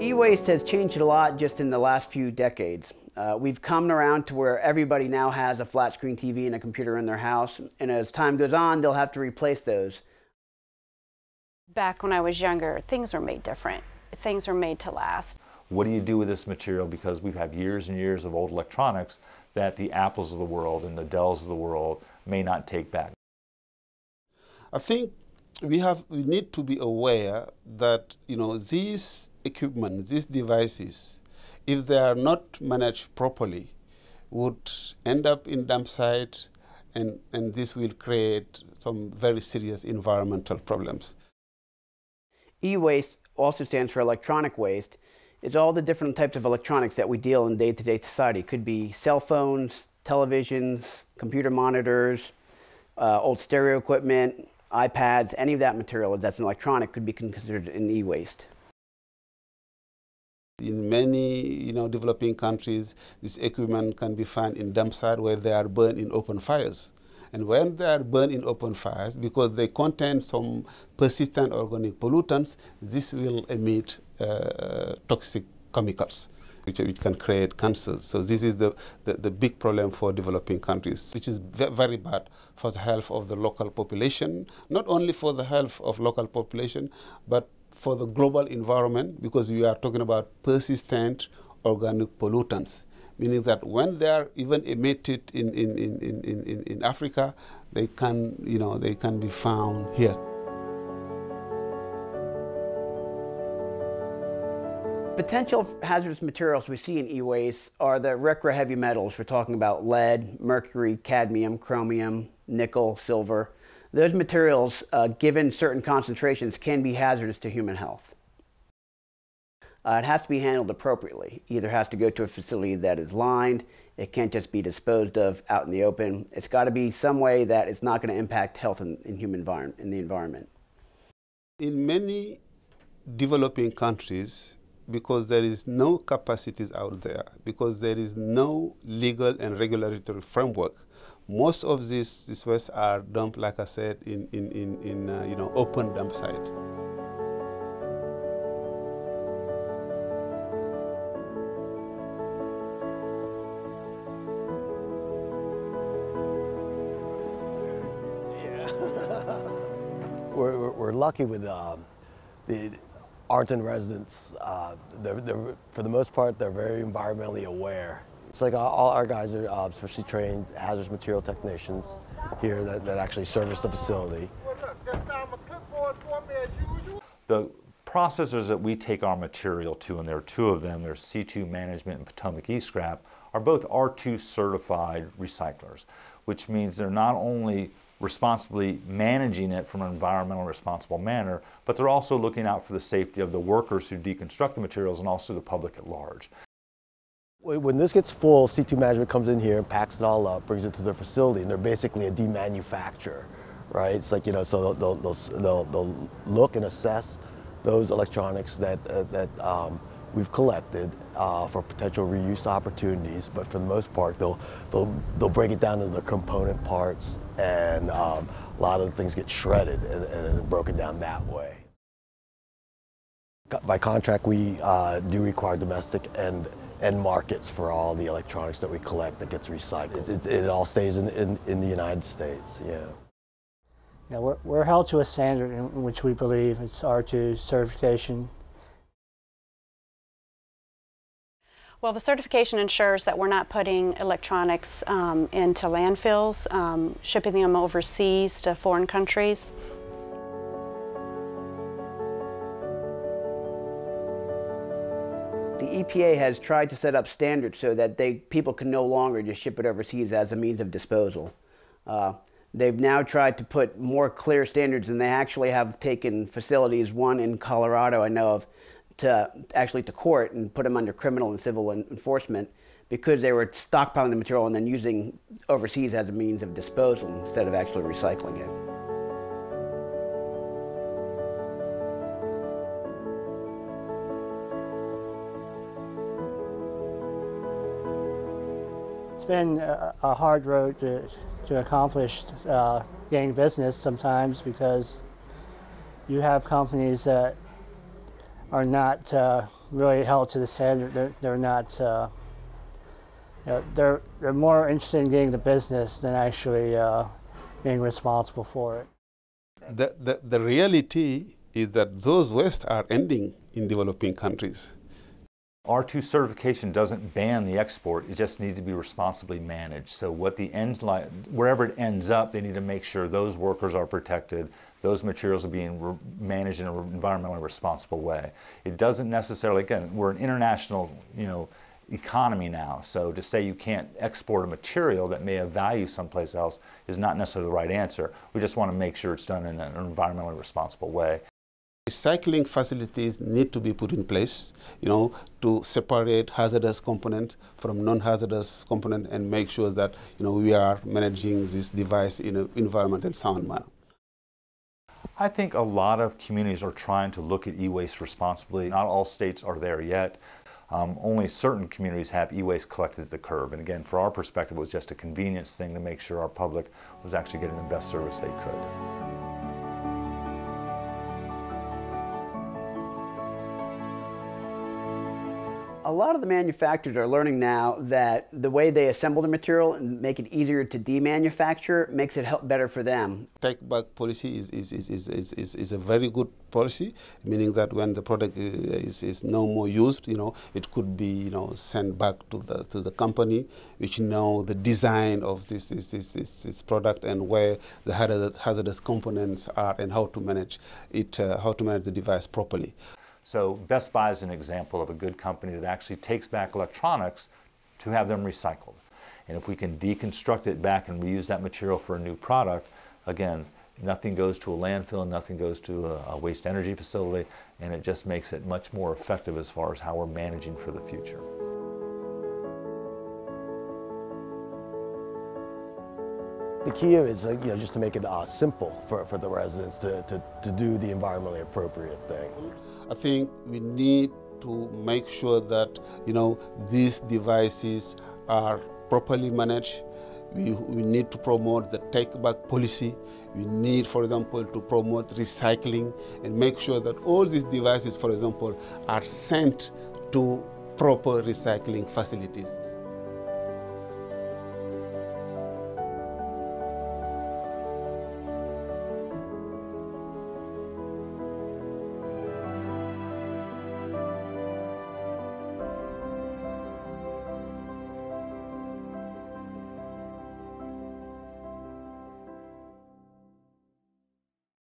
E-waste has changed a lot just in the last few decades. We've come around to where everybody now has a flat screen TV and a computer in their house, and as time goes on, they'll have to replace those. Back when I was younger, things were made different. Things were made to last. What do you do with this material? Because we have years and years of old electronics that the Apples of the world and the Dells of the world may not take back. I think we need to be aware that these equipment, these devices, if they are not managed properly, would end up in dump site, and this will create some very serious environmental problems. E-waste also stands for electronic waste. It's all the different types of electronics that we deal in day-to-day society. It could be cell phones, televisions, computer monitors, old stereo equipment, iPads, any of that material that's an electronic could be considered an e-waste. In many developing countries, this equipment can be found in dump sites where they are burned in open fires. And when they are burned in open fires, because they contain some persistent organic pollutants, this will emit toxic chemicals, which can create cancers. So this is the big problem for developing countries, which is very bad for the health of the local population, not only for the health of local population, but for the global environment, because we are talking about persistent organic pollutants, meaning that when they are even emitted in Africa, they can be found here. Potential hazardous materials we see in e-waste are the RCRA heavy metals. We're talking about lead, mercury, cadmium, chromium, nickel, silver. Those materials, given certain concentrations, can be hazardous to human health. It has to be handled appropriately. Either has to go to a facility that is lined. It can't just be disposed of out in the open. It's got to be some way that it's not going to impact health in the environment. In many developing countries, because there is no capacities out there, because there is no legal and regulatory framework, most of these wastes are dumped, like I said, in open dump site. We're lucky with the Arlington residents. For the most part, they're very environmentally aware. It's like all our guys are specially trained hazardous material technicians here that actually service the facility. The processors that we take our material to, and there are two of them, there's C2 Management and Potomac E-Scrap, are both R2 certified recyclers, which means they're not only responsibly managing it from an environmentally responsible manner, but they're also looking out for the safety of the workers who deconstruct the materials and also the public at large. When this gets full, C2 Management comes in here and packs it all up, brings it to their facility, and they're basically a demanufacturer, right? It's like, so they'll look and assess those electronics that we've collected for potential reuse opportunities, but for the most part, they'll break it down into the component parts, and a lot of the things get shredded and broken down that way. By contract, we do require domestic and markets for all the electronics that we collect that gets recycled. It all stays in the United States, yeah. Yeah, we're held to a standard in which we believe it's R2 certification. Well, the certification ensures that we're not putting electronics into landfills, shipping them overseas to foreign countries. The EPA has tried to set up standards so that people can no longer just ship it overseas as a means of disposal. They've now tried to put more clear standards, and they actually have taken facilities, one in Colorado I know of, to court and put them under criminal and civil enforcement because they were stockpiling the material and then using overseas as a means of disposal instead of actually recycling it. It's been a hard road to accomplish getting business sometimes, because you have companies that are not really held to the standard. They're not. They're more interested in getting the business than actually being responsible for it. The reality is that those wastes are ending in developing countries. R2 certification doesn't ban the export, it just needs to be responsibly managed. So what the wherever it ends up, they need to make sure those workers are protected, those materials are being managed in an environmentally responsible way. It doesn't necessarily, again, we're an international, economy now, so to say you can't export a material that may have value someplace else is not necessarily the right answer. We just want to make sure it's done in an environmentally responsible way. Recycling facilities need to be put in place, to separate hazardous component from non-hazardous component and make sure that, we are managing this device in an environmentally sound manner. I think a lot of communities are trying to look at e-waste responsibly. Not all states are there yet. Only certain communities have e-waste collected at the curb. And again, for our perspective, it was just a convenience thing to make sure our public was actually getting the best service they could. A lot of the manufacturers are learning now that the way they assemble the material and make it easier to demanufacture makes it better for them. Take-back policy is a very good policy, meaning that when the product is no more used, it could be sent back to the company, which know the design of this product and where the hazardous components are and how to manage it, how to manage the device properly. So Best Buy is an example of a good company that actually takes back electronics to have them recycled. And if we can deconstruct it back and reuse that material for a new product, again, nothing goes to a landfill, nothing goes to a waste energy facility, and it just makes it much more effective as far as how we're managing for the future. The key is just to make it simple for the residents to do the environmentally appropriate thing. I think we need to make sure that these devices are properly managed. We need to promote the take-back policy. We need, for example, to promote recycling and make sure that all these devices, for example, are sent to proper recycling facilities.